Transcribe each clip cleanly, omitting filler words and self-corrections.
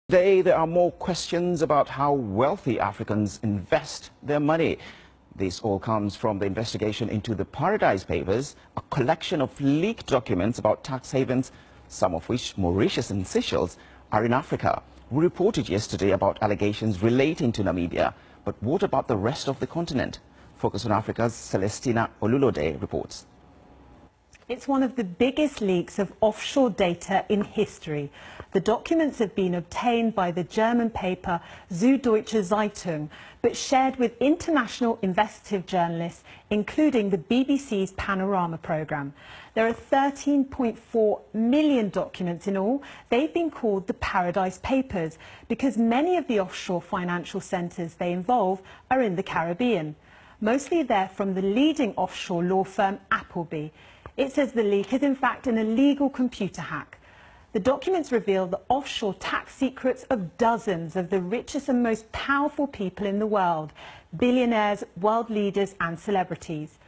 Today, there are more questions about how wealthy Africans invest their money. This all comes from the investigation into the Paradise Papers, a collection of leaked documents about tax havens, some of which, Mauritius and Seychelles, are in Africa. We reported yesterday about allegations relating to Namibia. But what about the rest of the continent? Focus on Africa's Celestina Olulode reports. It's one of the biggest leaks of offshore data in history. The documents have been obtained by the German paper Süddeutsche Zeitung, but shared with international investigative journalists, including the BBC's Panorama programme. There are 13.4 million documents in all. They've been called the Paradise Papers because many of the offshore financial centres they involve are in the Caribbean. Mostly they're from the leading offshore law firm Appleby. It says the leak is in fact an illegal computer hack. The documents reveal the offshore tax secrets of dozens of the richest and most powerful people in the world, billionaires, world leaders and celebrities.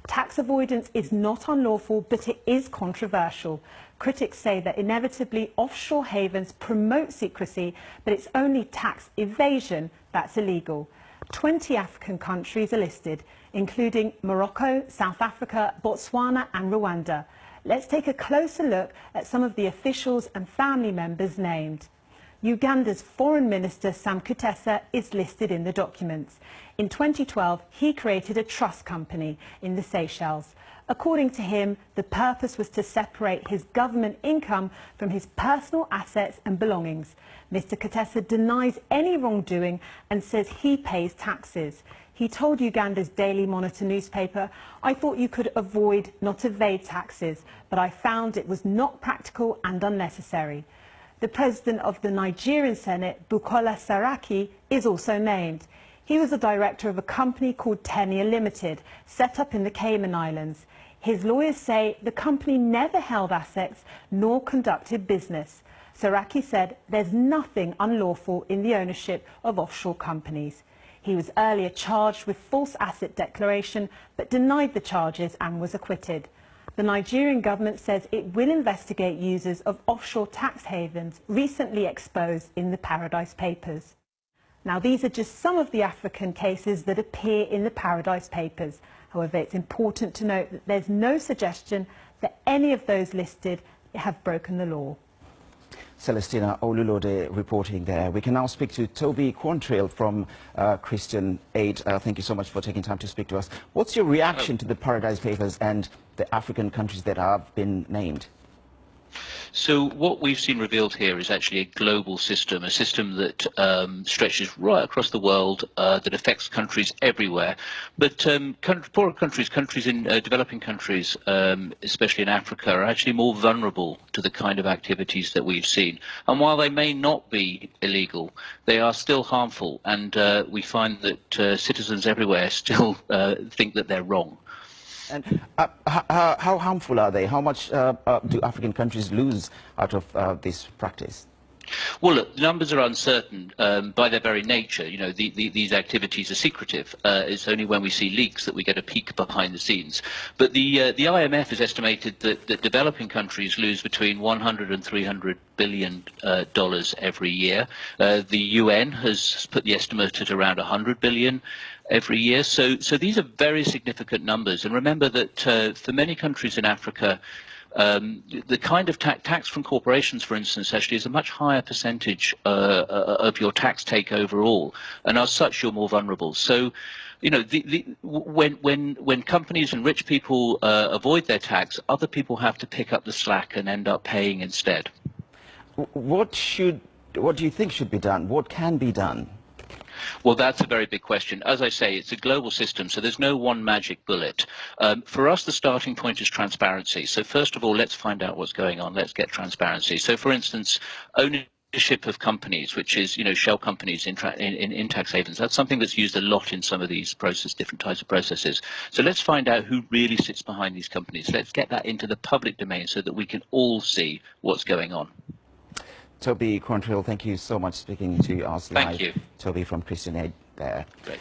Tax avoidance is not unlawful, but it is controversial. Critics say that inevitably offshore havens promote secrecy, but it's only tax evasion that's illegal. 20 African countries are listed, including Morocco, South Africa, Botswana and Rwanda. Let's take a closer look at some of the officials and family members named. Uganda's Foreign Minister Sam Kutesa is listed in the documents. In 2012, he created a trust company in the Seychelles. According to him, the purpose was to separate his government income from his personal assets and belongings. Mr. Kutesa denies any wrongdoing and says he pays taxes. He told Uganda's Daily Monitor newspaper, "I thought you could avoid, not evade taxes, but I found it was not practical and unnecessary." The president of the Nigerian Senate, Bukola Saraki, is also named. He was the director of a company called Tennia Limited, set up in the Cayman Islands. His lawyers say the company never held assets nor conducted business. Saraki said there's nothing unlawful in the ownership of offshore companies. He was earlier charged with false asset declaration but denied the charges and was acquitted. The Nigerian government says it will investigate users of offshore tax havens recently exposed in the Paradise Papers. Now, these are just some of the African cases that appear in the Paradise Papers. However, it's important to note that there's no suggestion that any of those listed have broken the law. Celestina Olulode reporting there. We can now speak to Toby Quantrill from Christian Aid. Thank you so much for taking time to speak to us. What's your reaction to the Paradise Papers and the African countries that have been named? So what we've seen revealed here is actually a global system, a system that stretches right across the world, that affects countries everywhere. But poorer countries in developing countries, especially in Africa, are actually more vulnerable to the kind of activities that we've seen. And while they may not be illegal, they are still harmful. And we find that citizens everywhere still think that they're wrong. And how harmful are they? How much do African countries lose out of this practice? Well, look, the numbers are uncertain by their very nature. You know, these activities are secretive. It's only when we see leaks that we get a peek behind the scenes. But the IMF has estimated that developing countries lose between 100 and 300 billion dollars every year. The UN has put the estimate at around 100 billion every year. So these are very significant numbers. And remember that for many countries in Africa, the kind of tax from corporations, for instance, actually is a much higher percentage of your tax take overall, and as such, you're more vulnerable. So, you know, when companies and rich people avoid their tax, other people have to pick up the slack and end up paying instead. What do you think should be done? What can be done? Well, that's a very big question. As I say, it's a global system, so there's no one magic bullet. For us, the starting point is transparency. So first of all, let's find out what's going on. Let's get transparency. So, for instance, ownership of companies, which is, you know, shell companies in tax havens. That's something that's used a lot in some of these different types of processes. So let's find out who really sits behind these companies. Let's get that into the public domain so that we can all see what's going on. Toby Quantrill, thank you so much for speaking to us live. Thank you. Toby from Christian Aid there. Great.